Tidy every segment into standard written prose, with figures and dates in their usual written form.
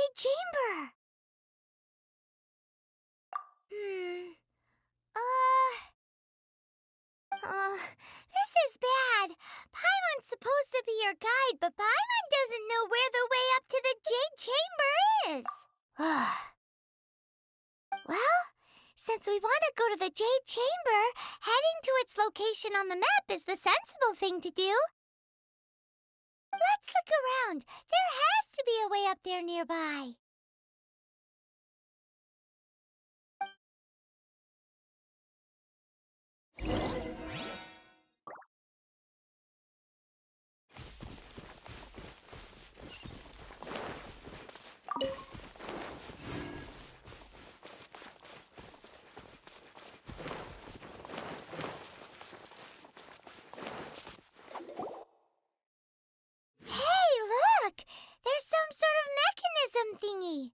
Jade Chamber. This is bad. Paimon's supposed to be your guide, but Paimon doesn't know where the way up to the Jade Chamber is. Well, since we want to go to the Jade Chamber, heading to its location on the map is the sensible thing to do. Let's look around. There has to be a way up there nearby. Thingy.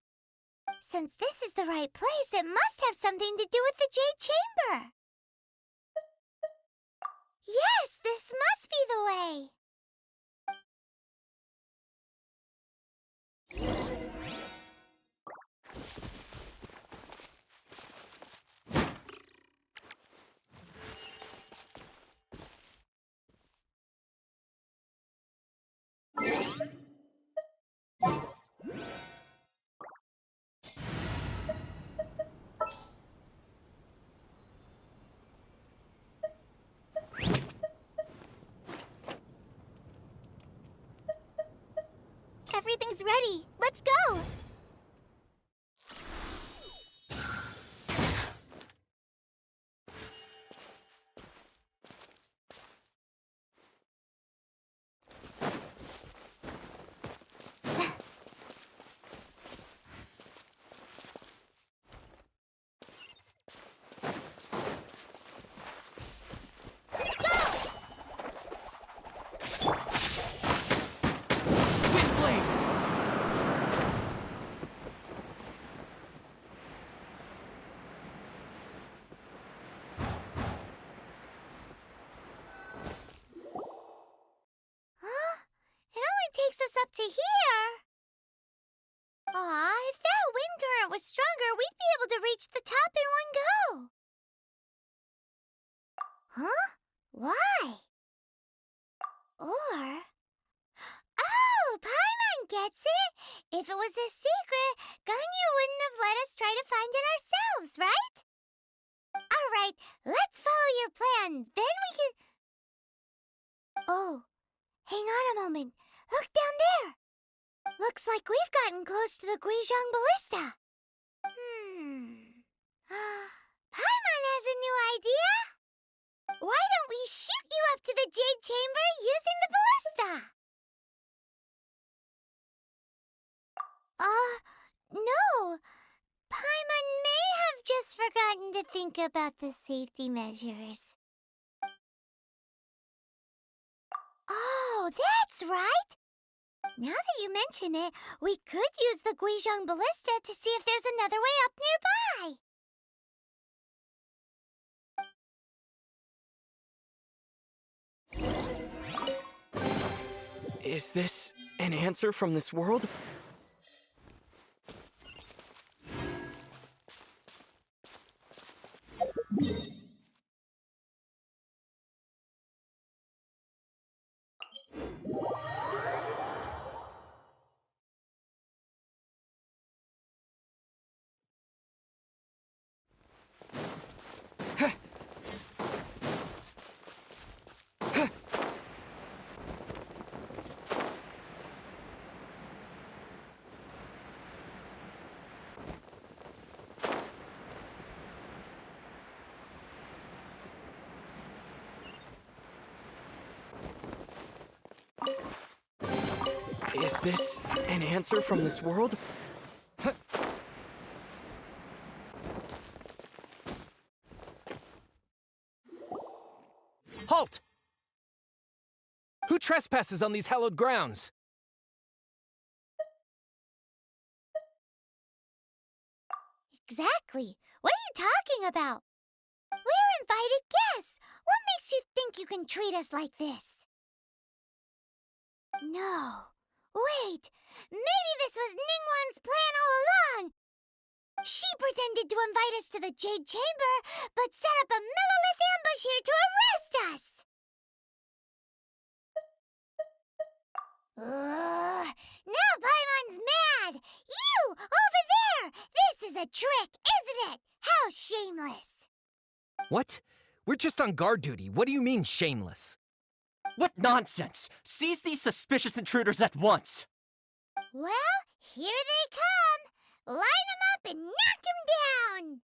Since this is the right place, it must have something to do with the Jade Chamber. Yes, this must be the way. Everything's ready. Let's go! Up to here. Aw, if that wind current was stronger, we'd be able to reach the top in one go. Huh? Why? Or... Oh, Paimon gets it! If it was a secret, Ganyu wouldn't have let us try to find it ourselves, right? Alright, let's follow your plan, then we can... Oh, hang on a moment. Look down there! Looks like we've gotten close to the Guizhong Ballista. Paimon has a new idea! Why don't we shoot you up to the Jade Chamber using the ballista? No. Paimon may have just forgotten to think about the safety measures. Oh, that's right! Now that you mention it, we could use the Guizhong Ballista to see if there's another way up nearby. Is this an answer from this world? Is this an answer from this world? Halt! Who trespasses on these hallowed grounds? Exactly. What are you talking about? We're invited guests. What makes you think you can treat us like this? No. Wait, maybe this was Ningguang's plan all along. She pretended to invite us to the Jade Chamber, but set up a Millelith ambush here to arrest us! Now Paimon's mad! You, over there! This is a trick, isn't it? How shameless! What? We're just on guard duty. What do you mean, shameless? What nonsense! Seize these suspicious intruders at once! Well, here they come! Line 'em up and knock 'em down!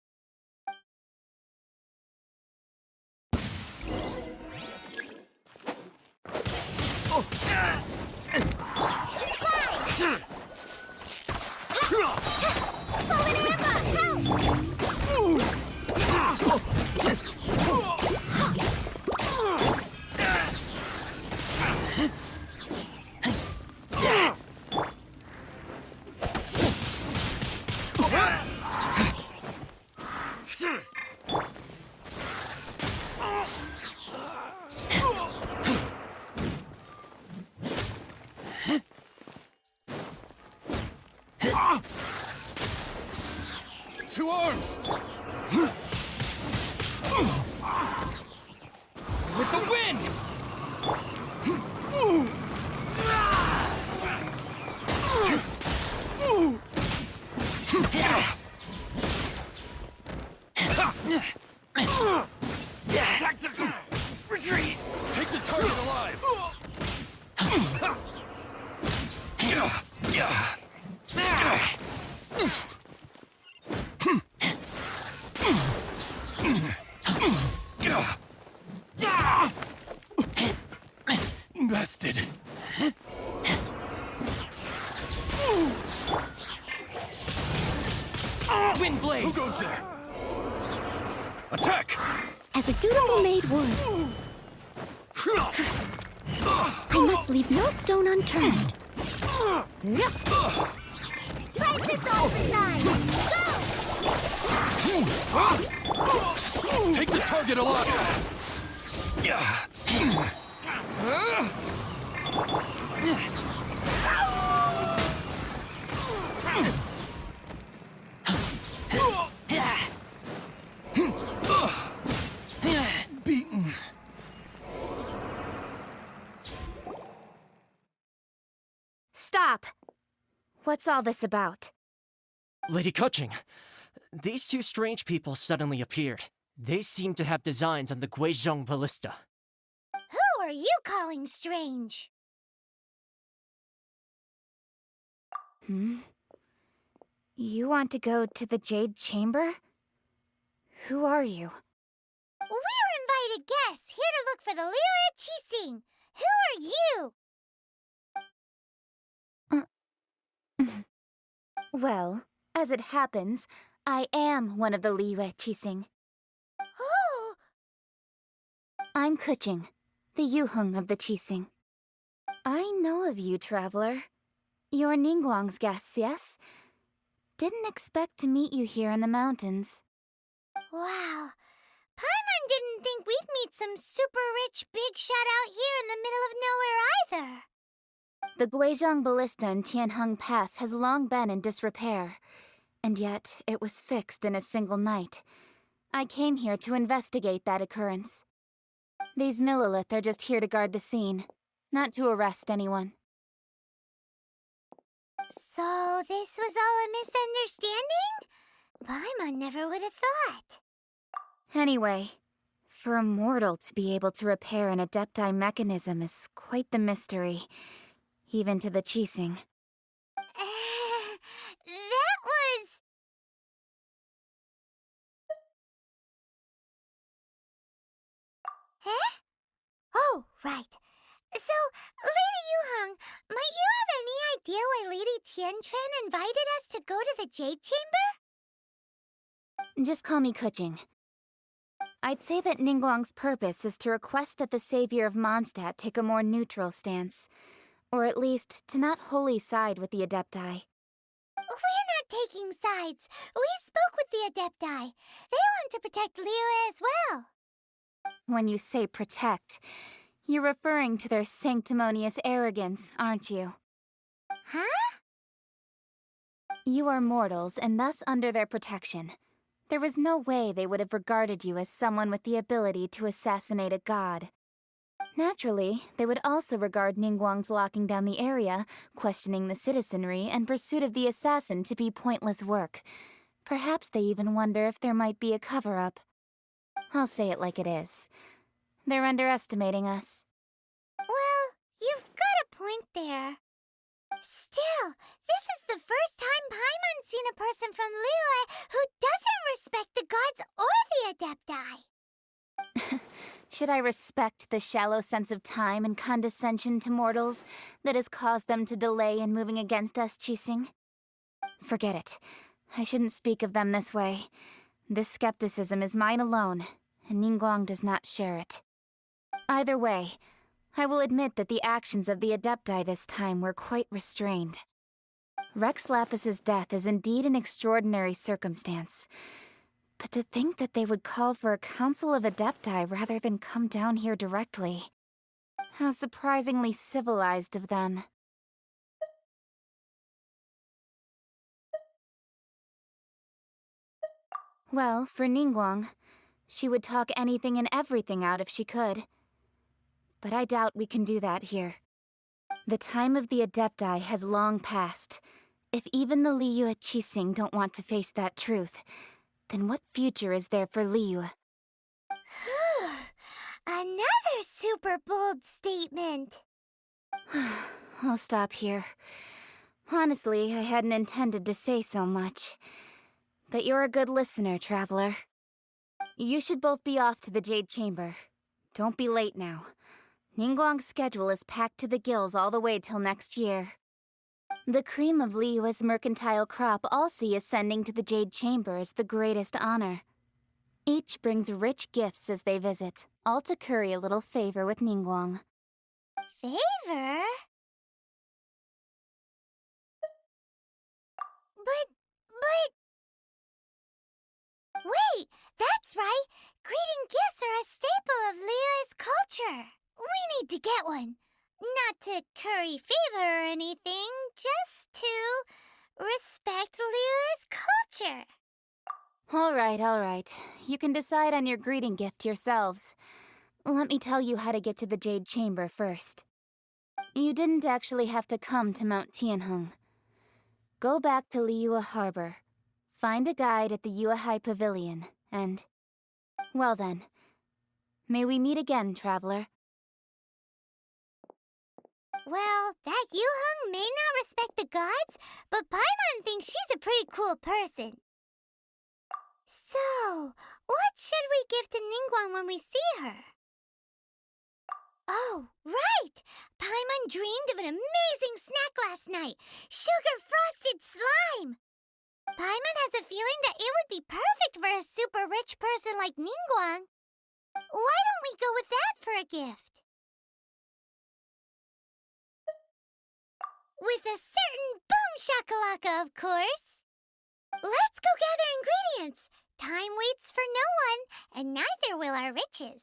To arms! With the wind! Retreat! Take the target alive! Bested. Wind blade! Who goes there? Attack! As a dutiful maid would, I must leave no stone unturned. Break this off the side! Go! Take the target alive! Beaten. Stop! What's all this about? Lady Keqing, these two strange people suddenly appeared. They seem to have designs on the Guizhong Ballista. Who are you calling strange? You want to go to the Jade Chamber? Who are you? We're invited guests here to look for the Liyue Qixing. Who are you? Well, as it happens, I am one of the Liyue Qixing. Oh, I'm Keqing, the Yuheng of the Qixing. I know of you, Traveler. You're Ningguang's guests, yes? Didn't expect to meet you here in the mountains. wow. Paimon didn't think we'd meet some super rich big shot out here in the middle of nowhere either. The Guizhong Ballista in Tianheng Pass has long been in disrepair, and yet it was fixed in a single night. I came here to investigate that occurrence. These Millelith are just here to guard the scene, not to arrest anyone. So this was all a misunderstanding? Paimon never would have thought. Anyway, for a mortal to be able to repair an Adepti mechanism is quite the mystery, even to the Qixing. That was... Huh? Oh, right. So, Lady Yuheng, might you have any idea why Lady Tianquan invited us to go to the Jade Chamber? Just call me Keqing. I'd say that Ningguang's purpose is to request that the savior of Mondstadt take a more neutral stance, or at least to not wholly side with the Adepti. We're not taking sides. We spoke with the Adepti. They want to protect Liyue as well. When you say protect, you're referring to their sanctimonious arrogance, aren't you? Huh? You are mortals and thus under their protection. There was no way they would have regarded you as someone with the ability to assassinate a god. Naturally, they would also regard Ningguang's locking down the area, questioning the citizenry, and pursuit of the assassin to be pointless work. Perhaps they even wonder if there might be a cover-up. I'll say it like it is. They're underestimating us. Well, you've got a point there. Still, this is the first time Paimon's seen a person from Liyue who doesn't respect the gods or the Adepti. Should I respect the shallow sense of time and condescension to mortals that has caused them to delay in moving against us, Qixing? Forget it. I shouldn't speak of them this way. This skepticism is mine alone, and Ningguang does not share it. Either way, I will admit that the actions of the Adepti this time were quite restrained. Rex Lapis's death is indeed an extraordinary circumstance. But to think that they would call for a council of Adepti rather than come down here directly. How surprisingly civilized of them. Well, for Ningguang, she would talk anything and everything out if she could. But I doubt we can do that here. The time of the Adepti has long passed. If even the Liyue Qixing don't want to face that truth, then what future is there for Liyue? Another super bold statement. I'll stop here. Honestly, I hadn't intended to say so much. But you're a good listener, Traveler. You should both be off to the Jade Chamber. Don't be late now. Ningguang's schedule is packed to the gills all the way till next year. The cream of Liyue's mercantile crop all see ascending to the Jade Chamber as the greatest honor. Each brings rich gifts as they visit, all to curry a little favor with Ningguang. Favor? But... Wait, that's right! Greeting gifts are a staple of Liyue's culture. We need to get one. Not to curry favor or anything, just to respect Liyue's culture. All right. You can decide on your greeting gift yourselves. Let me tell you how to get to the Jade Chamber first. You didn't actually have to come to Mount Tianheng. Go back to Liyue Harbor. Find a guide at the Yuehai Pavilion, and... well then. May we meet again, Traveler. Well, that Yuheng may not respect the gods, but Paimon thinks she's a pretty cool person. So, what should we give to Ningguang when we see her? Oh, right! Paimon dreamed of an amazing snack last night! Sugar-frosted slime! Paimon has a feeling that it would be perfect for a super rich person like Ningguang. Why don't we go with that for a gift? With a certain boom shakalaka, of course. Let's go gather ingredients. Time waits for no one, and neither will our riches.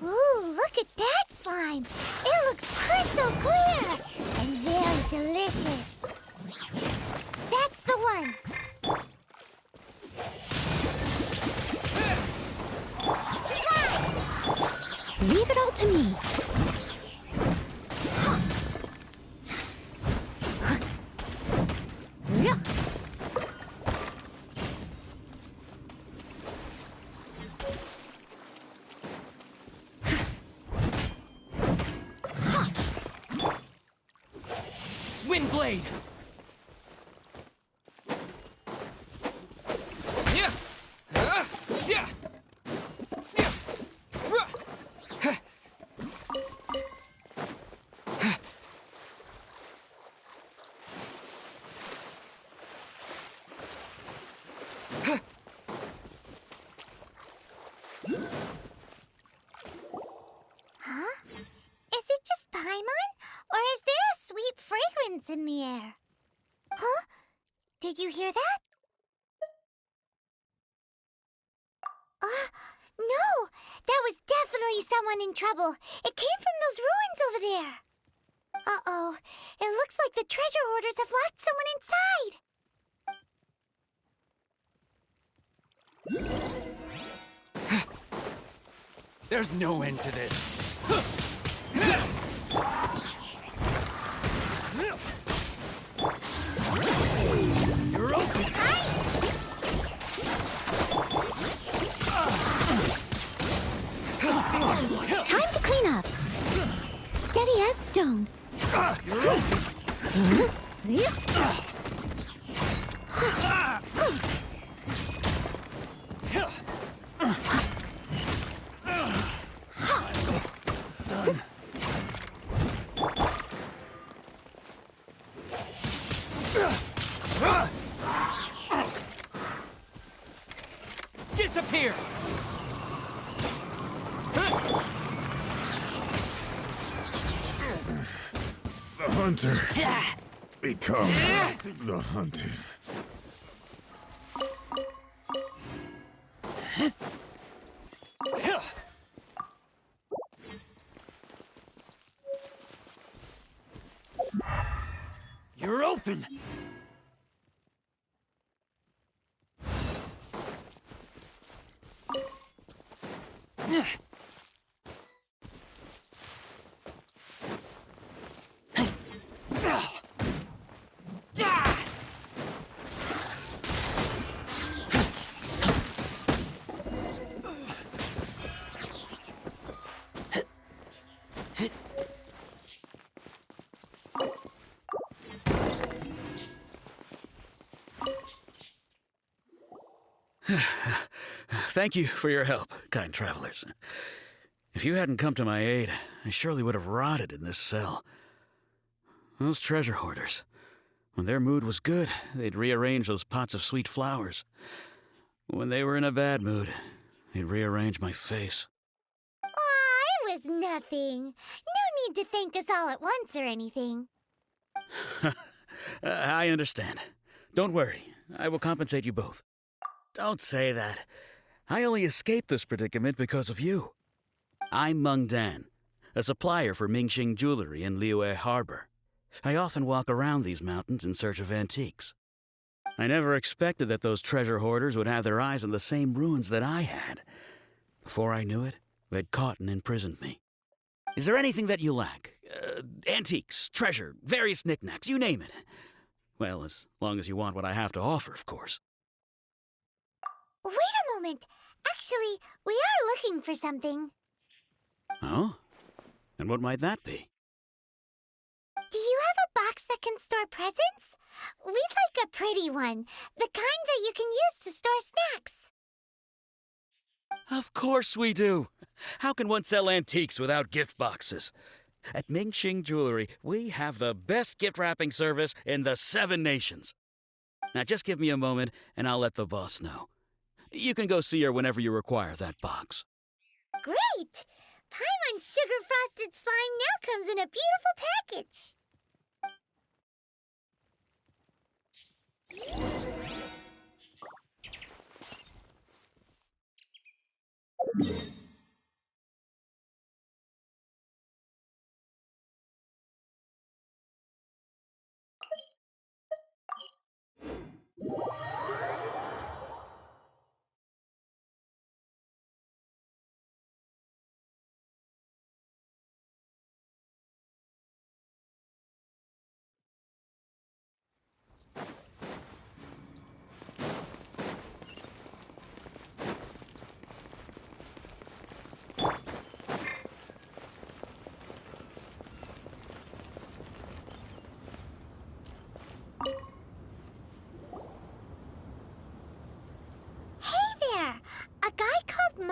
Ooh, look at that slime! It looks crystal clear! And very delicious! That's the one! Leave it all to me. Wind Blade! Huh? Is it just Paimon? Or is there a sweet fragrance in the air? Huh? Did you hear that? No! That was definitely someone in trouble. It came from those ruins over there. Uh-oh. It looks like the treasure hoarders have locked someone inside. There's no end to this. You're open! Time to clean up. Steady as stone. You're open! Done. Disappear! The hunter becomes the hunted. You're open! Thank you for your help, kind travelers. If you hadn't come to my aid, I surely would have rotted in this cell. Those treasure hoarders, when their mood was good, they'd rearrange those pots of sweet flowers. When they were in a bad mood, they'd rearrange my face. Aw, it was nothing. No need to thank us all at once or anything. I understand. Don't worry, I will compensate you both. Don't say that. I only escaped this predicament because of you. I'm Meng Dan, a supplier for Mingxing jewelry in Liyue Harbor. I often walk around these mountains in search of antiques. I never expected that those treasure hoarders would have their eyes on the same ruins that I had. Before I knew it, they'd caught and imprisoned me. Is there anything that you lack? Antiques, treasure, various knickknacks, you name it. Well, as long as you want what I have to offer, of course. Wait a moment. Actually, we are looking for something. Oh? And what might that be? Do you have a box that can store presents? We'd like a pretty one. The kind that you can use to store snacks. Of course we do. How can one sell antiques without gift boxes? At Mingxing Jewelry, we have the best gift wrapping service in the 7 nations. Now just give me a moment and I'll let the boss know. You can go see her whenever you require that box. Great! Paimon's sugar-frosted slime now comes in a beautiful package.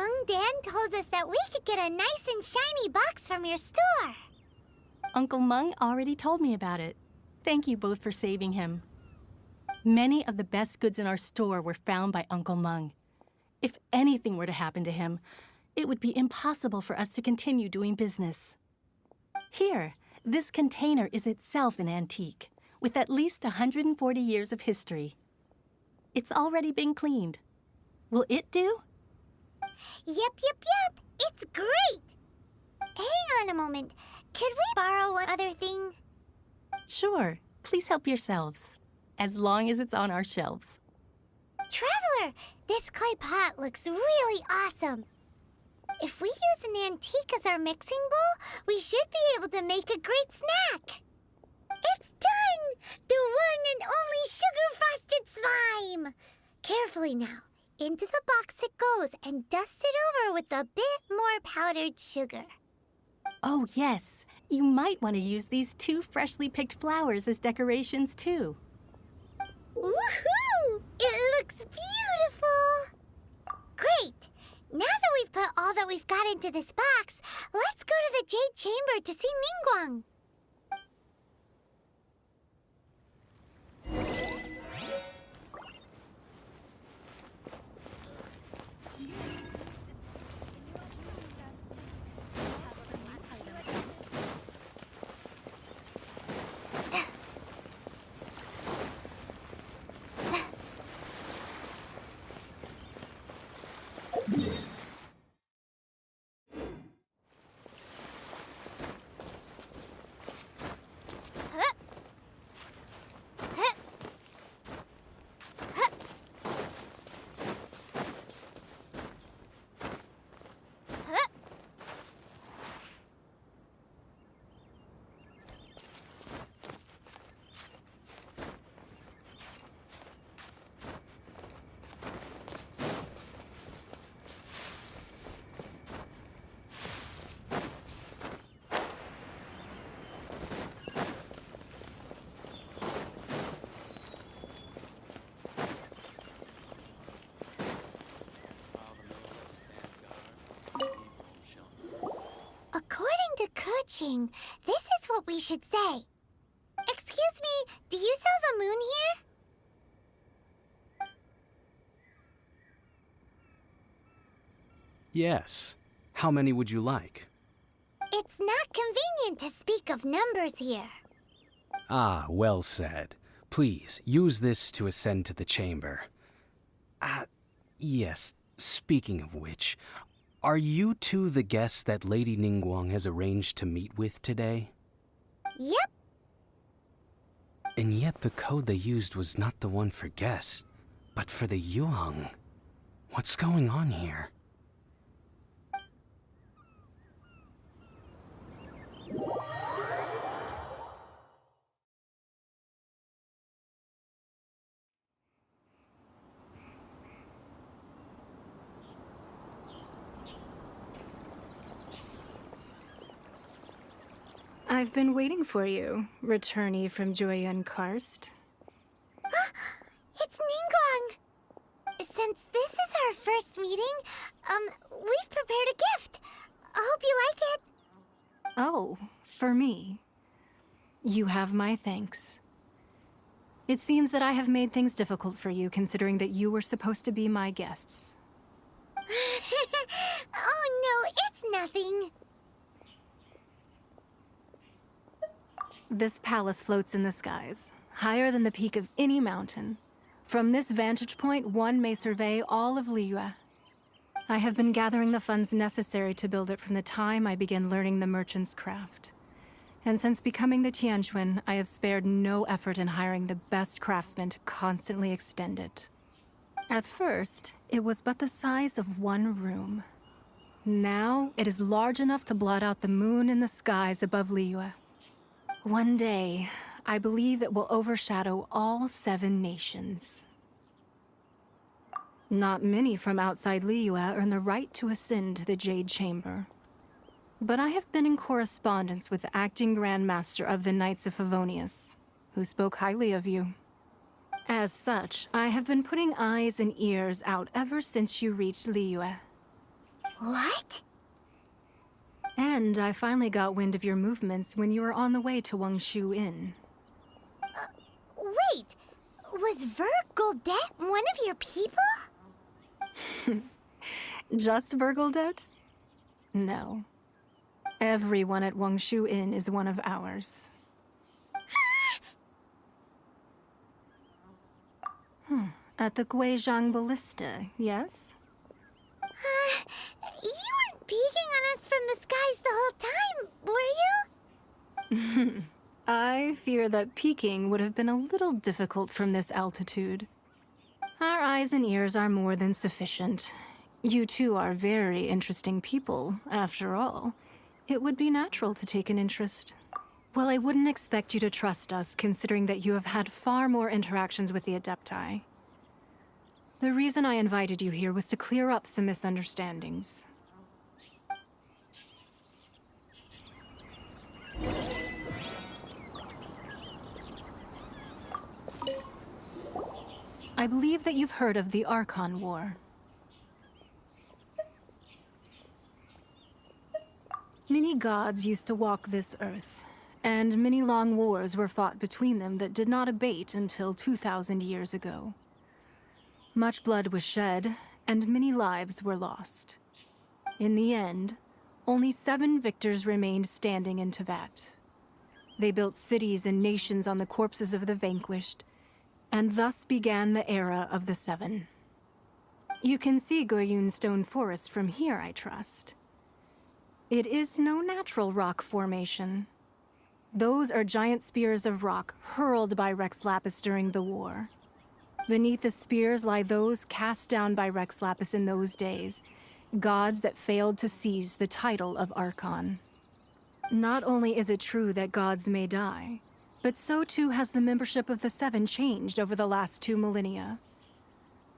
Meng Dan told us that we could get a nice and shiny box from your store. Uncle Meng already told me about it. Thank you both for saving him. Many of the best goods in our store were found by Uncle Meng. If anything were to happen to him, it would be impossible for us to continue doing business. Here, this container is itself an antique, with at least 140 years of history. It's already been cleaned. Will it do? Yep. It's great! Hang on a moment. Could we borrow one other thing? Sure. Please help yourselves. As long as it's on our shelves. Traveler, this clay pot looks really awesome. If we use an antique as our mixing bowl, we should be able to make a great snack. It's done! The one and only sugar-frosted slime! Carefully now. Into the box it goes and dust it over with a bit more powdered sugar. Oh, yes. You might want to use these 2 freshly picked flowers as decorations, too. Woohoo! It looks beautiful! Great! Now that we've put all that we've got into this box, let's go to the Jade Chamber to see Ningguang. According to Keqing, this is what we should say. Excuse me, do you sell the moon here? Yes. How many would you like? It's not convenient to speak of numbers here. Ah, well said. Please, use this to ascend to the chamber. Yes, speaking of which, are you two the guests that Lady Ningguang has arranged to meet with today? Yep. And yet the code they used was not the one for guests, but for the Yuheng. What's going on here? I've been waiting for you, returnee from Joyun Karst. It's Ningguang! Since this is our first meeting, we've prepared a gift. I hope you like it. Oh, for me. You have my thanks. It seems that I have made things difficult for you, considering that you were supposed to be my guests. Oh no, it's nothing. This palace floats in the skies, higher than the peak of any mountain. From this vantage point, one may survey all of Liyue. I have been gathering the funds necessary to build it from the time I began learning the merchant's craft. And since becoming the Tianheng, I have spared no effort in hiring the best craftsmen to constantly extend it. At first, it was but the size of one room. Now, it is large enough to blot out the moon in the skies above Liyue. One day, I believe it will overshadow all 7 nations. Not many from outside Liyue earn the right to ascend to the Jade Chamber. But I have been in correspondence with the acting Grand Master of the Knights of Favonius, who spoke highly of you. As such, I have been putting eyes and ears out ever since you reached Liyue. What? And I finally got wind of your movements when you were on the way to Wangshu Inn. Wait, was Vergoldet one of your people? Just Vergoldet? No. Everyone at Wangshu Inn is one of ours. At the Guizhong Ballista, yes? You weren't peeking on us from the skies the whole time, were you? I fear that peeking would have been a little difficult from this altitude. Our eyes and ears are more than sufficient. You two are very interesting people, after all. It would be natural to take an interest. Well, I wouldn't expect you to trust us, considering that you have had far more interactions with the Adepti. The reason I invited you here was to clear up some misunderstandings. I believe that you've heard of the Archon War. Many gods used to walk this earth, and many long wars were fought between them that did not abate until 2,000 years ago. Much blood was shed, and many lives were lost. In the end, only 7 victors remained standing in Teyvat. They built cities and nations on the corpses of the vanquished, and thus began the era of the 7. You can see Goyun Stone Forest from here, I trust. It is no natural rock formation. Those are giant spears of rock hurled by Rex Lapis during the war. Beneath the spears lie those cast down by Rex Lapis in those days, gods that failed to seize the title of Archon. Not only is it true that gods may die, but so too has the membership of the 7 changed over the last 2 millennia.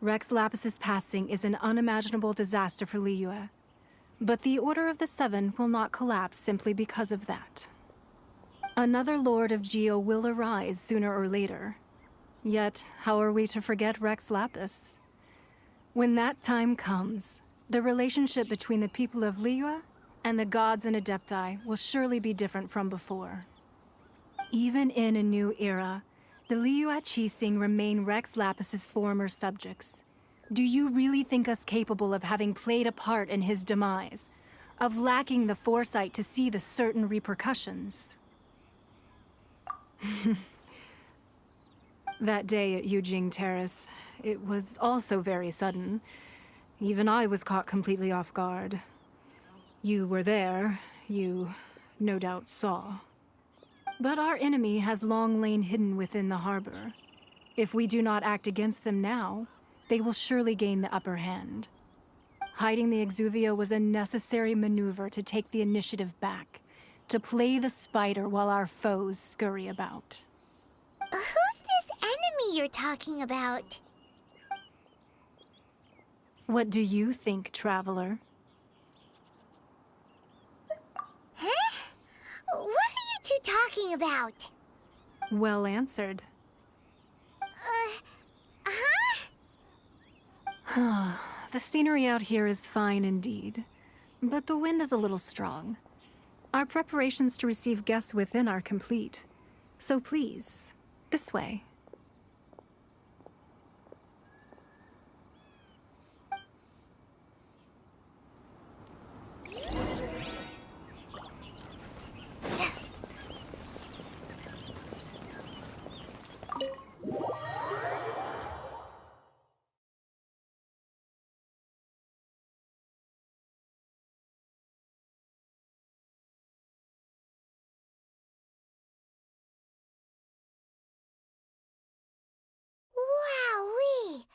Rex Lapis's passing is an unimaginable disaster for Liyue, but the Order of the 7 will not collapse simply because of that. Another Lord of Geo will arise sooner or later. Yet, how are we to forget Rex Lapis? When that time comes, the relationship between the people of Liyue and the gods and Adepti will surely be different from before. Even in a new era, the Liyue Qixing remain Rex Lapis's former subjects. Do you really think us capable of having played a part in his demise? Of lacking the foresight to see the certain repercussions? That day at Yujing Terrace, it was also very sudden. Even I was caught completely off guard. You were there, you no doubt saw. But our enemy has long lain hidden within the harbor. If we do not act against them now, they will surely gain the upper hand. Hiding the Exuvio was a necessary maneuver to take the initiative back, to play the spider while our foes scurry about. Who's this enemy you're talking about? What do you think, Traveler? Huh? What are you two talking about? Well answered. The scenery out here is fine indeed, but the wind is a little strong. Our preparations to receive guests within are complete, so please, this way. Wowee!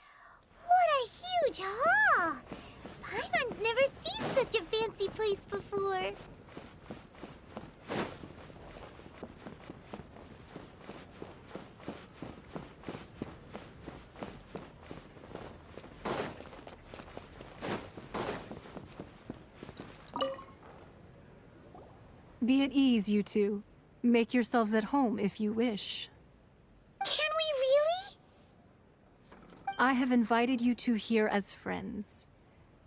What a huge hall! Paimon's never seen such a fancy place before. Be at ease, you two. Make yourselves at home if you wish. Can we really? I have invited you two here as friends.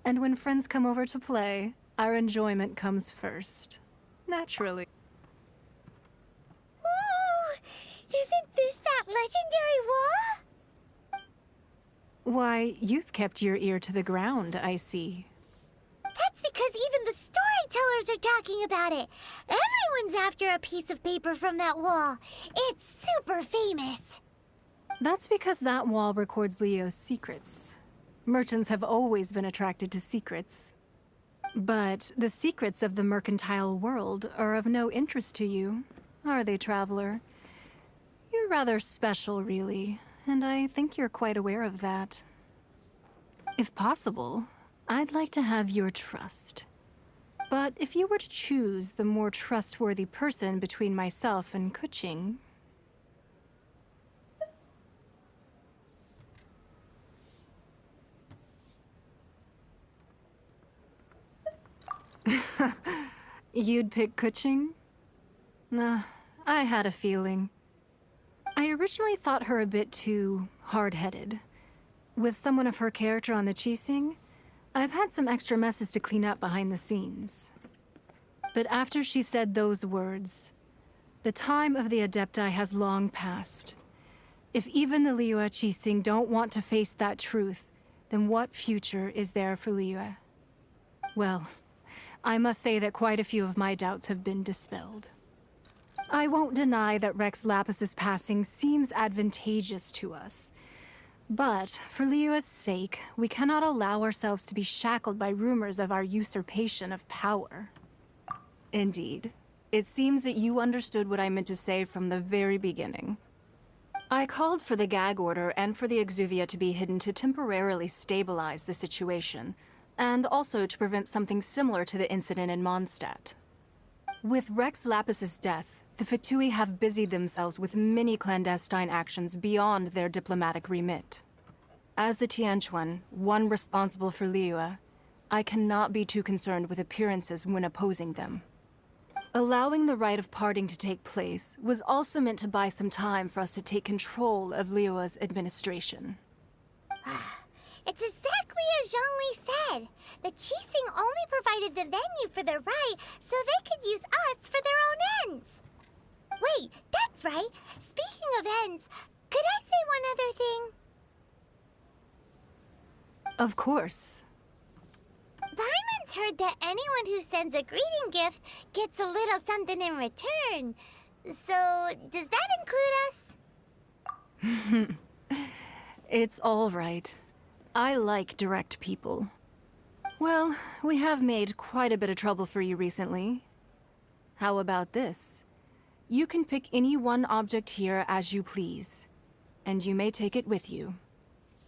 And when friends come over to play, our enjoyment comes first. Naturally. Ooh! Isn't this that legendary wall? Why, you've kept your ear to the ground, I see. That's because even the storytellers are talking about it. Everyone's after a piece of paper from that wall. It's super famous. That's because that wall records Leo's secrets. Merchants have always been attracted to secrets. But the secrets of the mercantile world are of no interest to you, are they, Traveler? You're rather special, really, and I think you're quite aware of that. If possible, I'd like to have your trust. But if you were to choose the more trustworthy person between myself and Keqing... You'd pick Keqing? Nah, I had a feeling. I originally thought her a bit too hard-headed. With someone of her character on the Qixing, I've had some extra messes to clean up behind the scenes. But after she said those words, the time of the Adepti has long passed. If even the Liyue Qixing don't want to face that truth, then what future is there for Liyue? Well, I must say that quite a few of my doubts have been dispelled. I won't deny that Rex Lapis's passing seems advantageous to us. But, for Liyue's sake, we cannot allow ourselves to be shackled by rumors of our usurpation of power. Indeed. It seems that you understood what I meant to say from the very beginning. I called for the gag order and for the exuvia to be hidden to temporarily stabilize the situation, and also to prevent something similar to the incident in Mondstadt. With Rex Lapis's death, the Fatui have busied themselves with many clandestine actions beyond their diplomatic remit. As the Tianquan, one responsible for Liyue, I cannot be too concerned with appearances when opposing them. Allowing the rite of parting to take place was also meant to buy some time for us to take control of Liyue's administration. It's exactly as Zhongli said. The Qixing only provided the venue for their rite so they could use us for their own ends. Wait, that's right. Speaking of ends, could I say one other thing? Of course. Paimon's heard that anyone who sends a greeting gift gets a little something in return. So, does that include us? It's all right. I like direct people. Well, we have made quite a bit of trouble for you recently. How about this? You can pick any one object here as you please, and you may take it with you.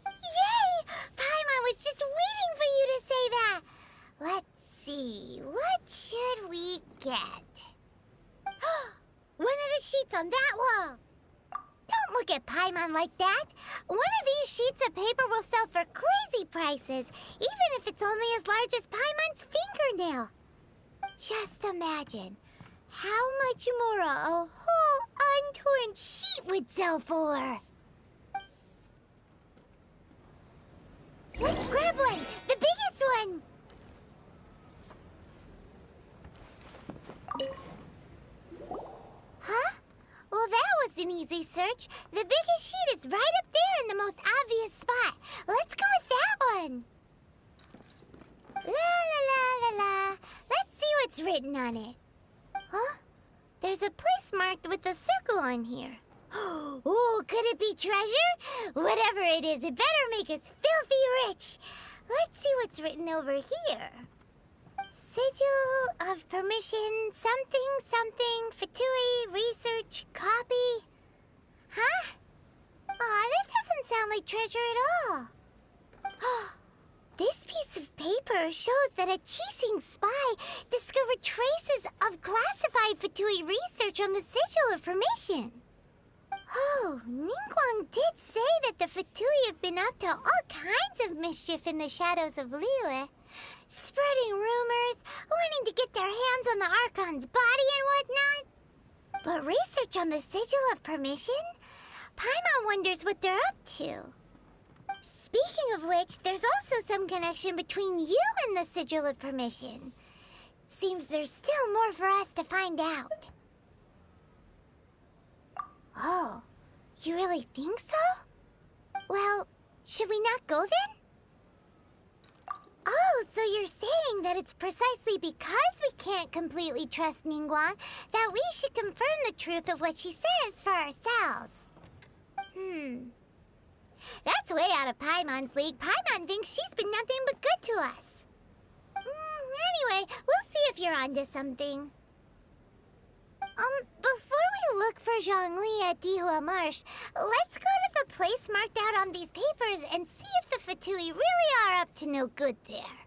Yay! Paimon was just waiting for you to say that! Let's see, what should we get? One of the sheets on that wall! Don't look at Paimon like that! One of these sheets of paper will sell for crazy prices, even if it's only as large as Paimon's fingernail. Just imagine how much more a whole untorn sheet would sell for. Let's grab one! The biggest one! Huh? Well, that was an easy search. The biggest sheet is right up there in the most obvious spot. Let's go with that one. La la la la la. Let's see what's written on it. Huh? There's a place marked with a circle on here. Oh, could it be treasure? Whatever it is, it better make us filthy rich. Let's see what's written over here. Sigil of permission, something, something, Fatui, research, copy. Huh? Aw, that doesn't sound like treasure at all. This piece of paper shows that a Qixing spy discovered traces of classified Fatui research on the Sigil of Permission. Oh, Ningguang did say that the Fatui have been up to all kinds of mischief in the shadows of Liyue. Spreading rumors, wanting to get their hands on the Archon's body and whatnot. But research on the Sigil of Permission? Paimon wonders what they're up to. Speaking of of which, there's also some connection between you and the Sigil of Permission. Seems there's still more for us to find out. Oh, you really think so? Well, should we not go then? Oh, so you're saying that it's precisely because we can't completely trust Ningguang that we should confirm the truth of what she says for ourselves. That's way out of Paimon's league. Paimon thinks she's been nothing but good to us. Anyway, we'll see if you're onto something. Before we look for Zhongli at Dihua Marsh, let's go to the place marked out on these papers and see if the Fatui really are up to no good there.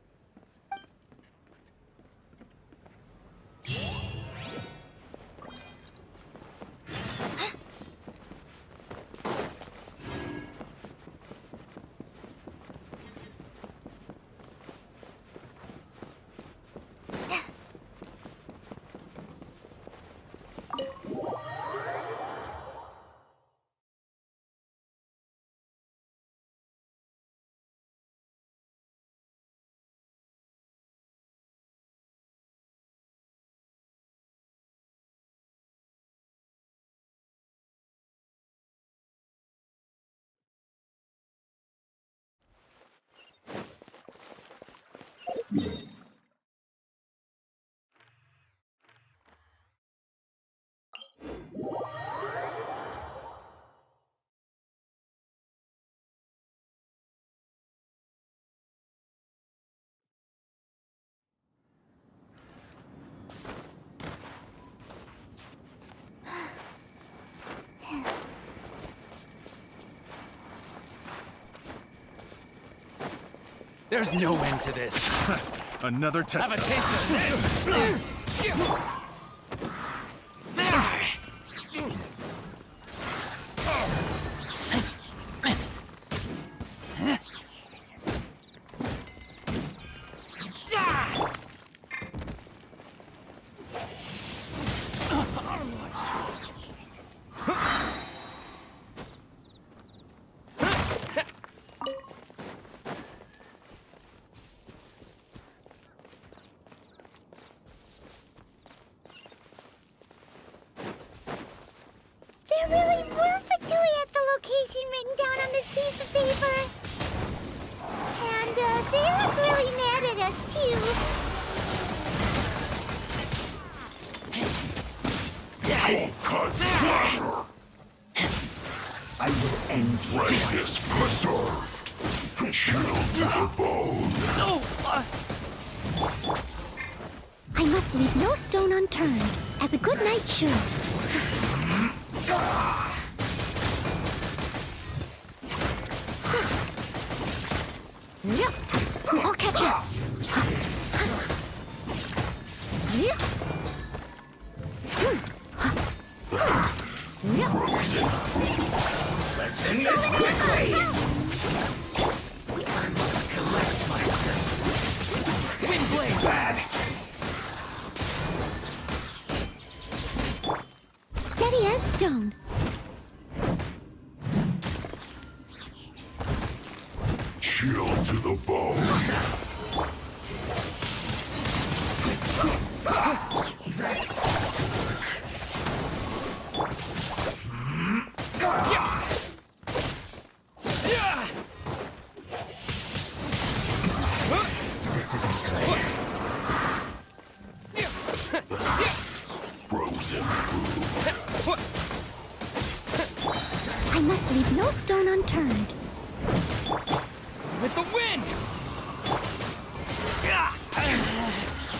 There's no end to this. Another test. Have a taste of this! There really were Fatui at the location written down on this piece of paper. And, they look really mad at us, too. I will end freshness preserved. Chill to the bone. I must leave no stone unturned, as a good knight should. I'll catch you. Let's end this quickly! I must collect myself. Windblade! Bad! Steady as stone. Chill to the bone. This isn't good. Frozen food. I must leave no stone unturned. With the wind!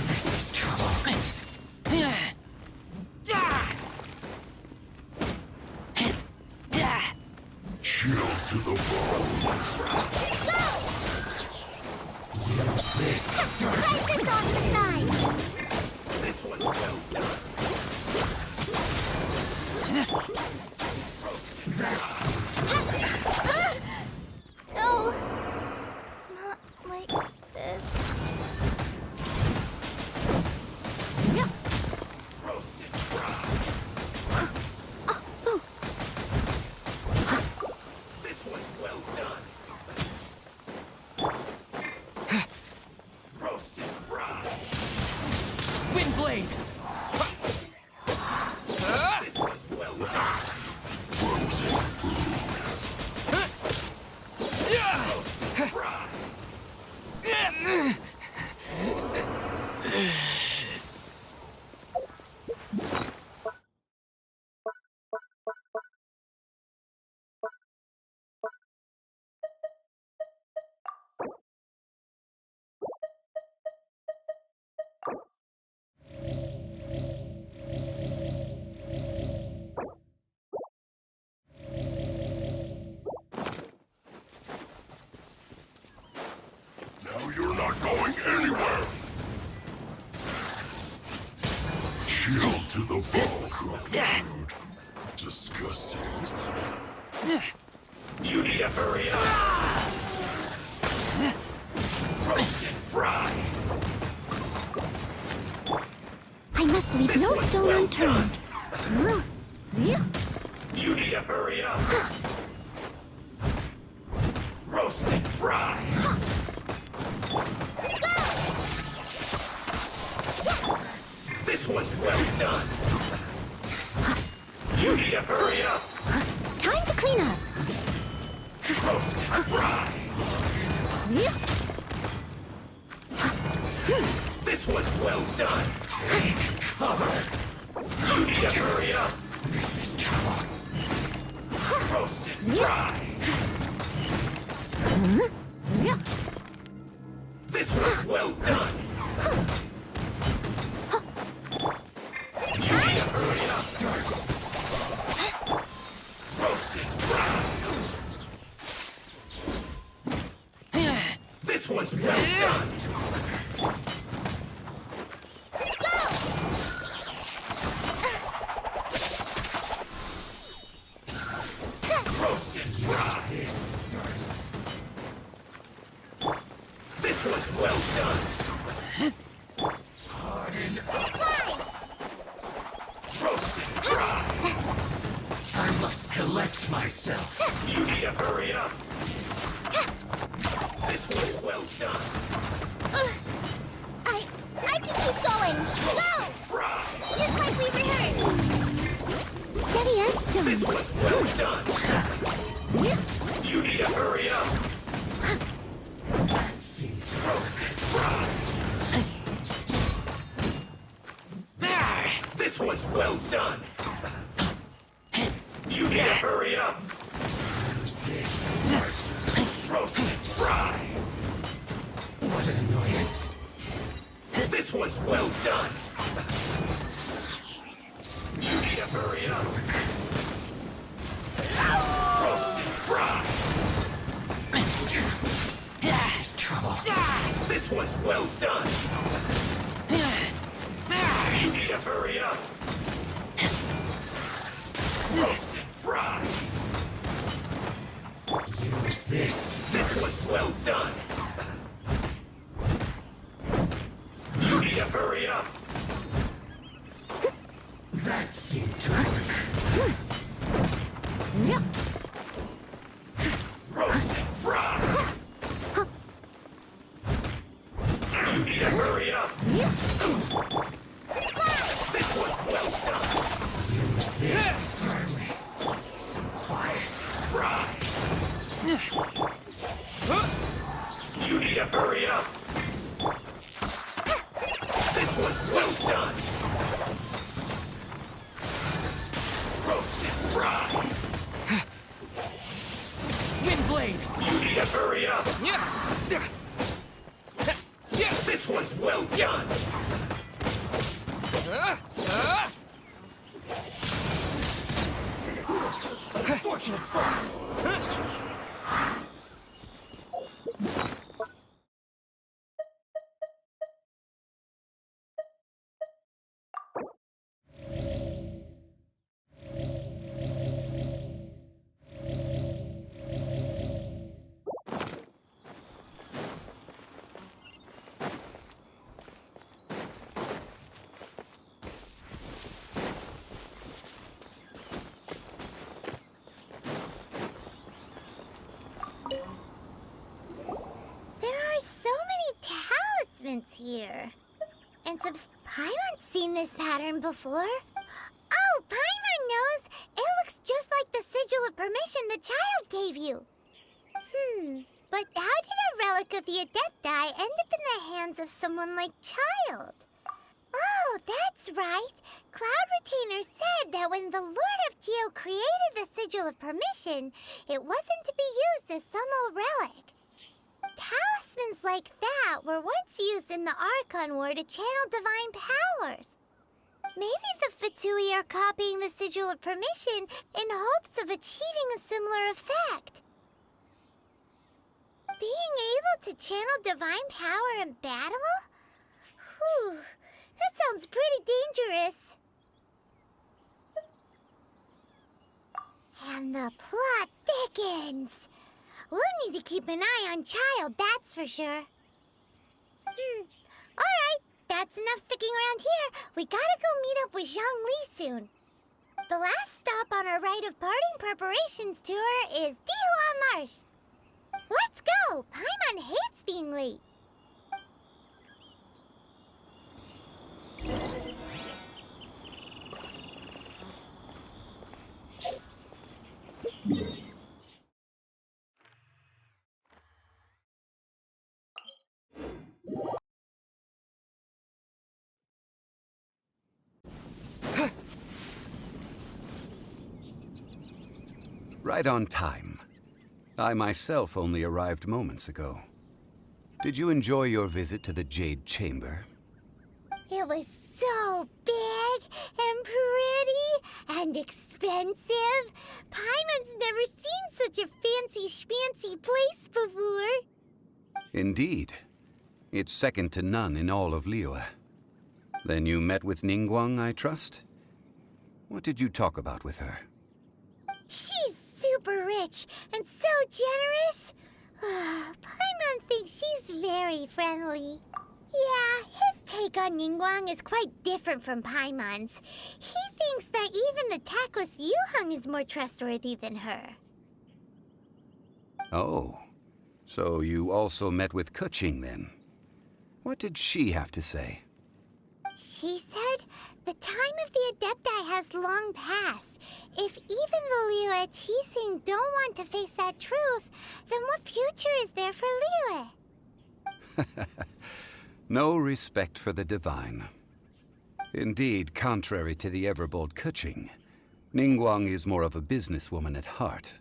This is trouble. Chill to the bone. What's this? Right this off the side. This one's well done. No. Not like this. Roasted fry. This one's well done. anywhere! Chill to the bone, cocogoat. Disgusting. You need to hurry up! Roast and fry! I must leave no stone unturned. You need to hurry up! Roast and fry! This one's well done! You need to hurry up! Time to clean up. Roast and fry! This one's well done! Take cover! You need to hurry up! This is trouble! Roast and fry! This one's well done! You need to hurry up first! Roast and fry! This one's well done! Roast and fry! This one's well done! Harden up! Roast and fry! I must collect myself! You need to hurry up! This one's well done! I can keep going. Go! Fry! Just like we rehearsed. Steady as stone. This one's well done! You need to hurry up! Fancy roast and fry! There! This one's well done! You need to hurry up! Use this first! Roast and fry! What an annoyance! This one's well done! You need to hurry up! Roast and fry! This is trouble! This one's well done! You need to hurry up! Roast and fry! Use this! This one's well done! You need to hurry up! That seemed to work. Roast and fry! You need to hurry up! This one's well done! Use this first. Some quiet. Fry! You need to hurry up! This one's well done! Roast and fry! Windblade! You need to hurry up! This one's well done! Unfortunate fault! Here. And some Paimon's seen this pattern before. Oh, Paimon knows! It looks just like the sigil of permission the child gave you. But how did a relic of the Adepti end up in the hands of someone like Child? Oh, that's right. Cloud Retainer said that when the Lord of Geo created the sigil of permission, it wasn't to be used as some old relic. Talismans like that were once used in the Archon War to channel divine powers. Maybe the Fatui are copying the Sigil of Permission in hopes of achieving a similar effect. Being able to channel divine power in battle? Whew, that sounds pretty dangerous. And the plot thickens. We'll need to keep an eye on Child, that's for sure. Alright, that's enough sticking around here. We gotta go meet up with Zhongli soon. The last stop on our rite of parting preparations tour is Dihua Marsh. Let's go! Paimon hates being late. Right on time. I myself only arrived moments ago. Did you enjoy your visit to the Jade Chamber? It was so big and pretty and expensive. Paimon's never seen such a fancy schmancy place before. Indeed. It's second to none in all of Liyue. Then you met with Ningguang, I trust? What did you talk about with her? She's super rich and so generous. Paimon thinks she's very friendly. Yeah, his take on Ningguang is quite different from Paimon's. He thinks that even the tactless Yuheng is more trustworthy than her. Oh, so you also met with Keqing then? What did she have to say? She said the time of the Adepti has long passed. If even the Liyue Qixing don't want to face that truth, then what future is there for Liyue? No respect for the divine. Indeed, contrary to the ever-bold Keqing, Ningguang is more of a businesswoman at heart,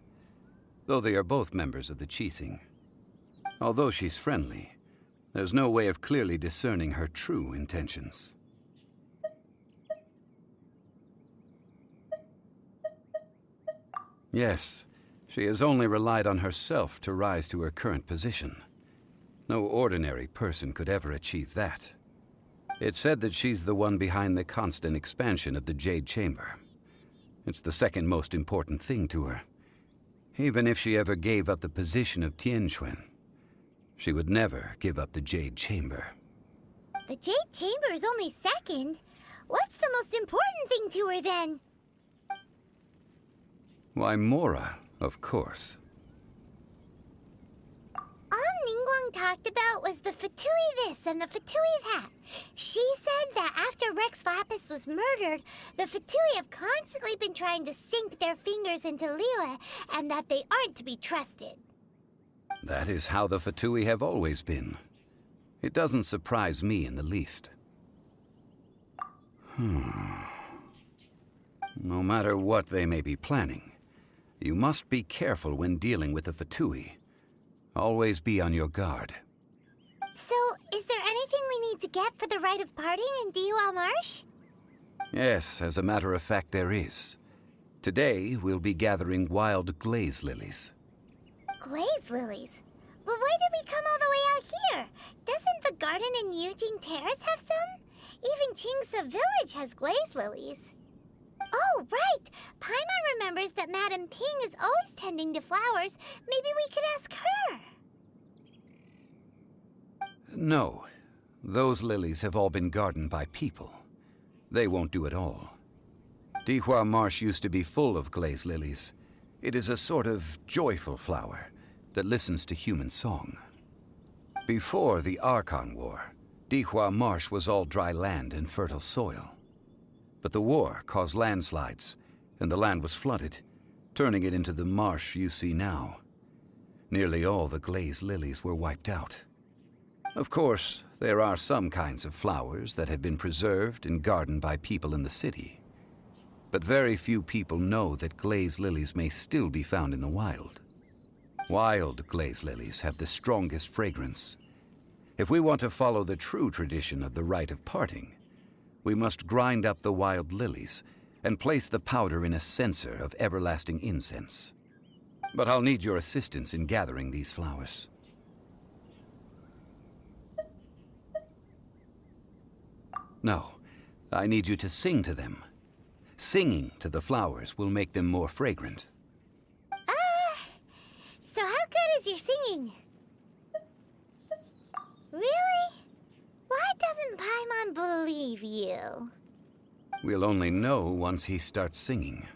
though they are both members of the Qixing. Although she's friendly, there's no way of clearly discerning her true intentions. Yes, she has only relied on herself to rise to her current position. No ordinary person could ever achieve that. It's said that she's the one behind the constant expansion of the Jade Chamber. It's the second most important thing to her. Even if she ever gave up the position of Tianheng, she would never give up the Jade Chamber. The Jade Chamber is only second. What's the most important thing to her then? Why, Mora, of course. All Ningguang talked about was the Fatui this and the Fatui that. She said that after Rex Lapis was murdered, the Fatui have constantly been trying to sink their fingers into Liyue, and that they aren't to be trusted. That is how the Fatui have always been. It doesn't surprise me in the least. No matter what they may be planning, you must be careful when dealing with the Fatui. Always be on your guard. So, is there anything we need to get for the rite of parting in Dihua Marsh? Yes, as a matter of fact, there is. Today, we'll be gathering wild glaze lilies. Glaze lilies? But why did we come all the way out here? Doesn't the garden in Yujing Terrace have some? Even Qingse Village has glaze lilies. Oh, right! Paimon remembers that Madame Ping is always tending to flowers. Maybe we could ask her. No. Those lilies have all been gardened by people. They won't do it all. Dihua Marsh used to be full of glaze lilies. It is a sort of joyful flower that listens to human song. Before the Archon War, Dihua Marsh was all dry land and fertile soil. But the war caused landslides, and the land was flooded, turning it into the marsh you see now. Nearly all the glaze lilies were wiped out. Of course, there are some kinds of flowers that have been preserved and gardened by people in the city. But very few people know that glaze lilies may still be found in the wild. Wild glaze lilies have the strongest fragrance. If we want to follow the true tradition of the rite of parting, we must grind up the wild lilies and place the powder in a censer of everlasting incense. But I'll need your assistance in gathering these flowers. No, I need you to sing to them. Singing to the flowers will make them more fragrant. So how good is your singing? Really? Why doesn't Paimon believe you? We'll only know once he starts singing.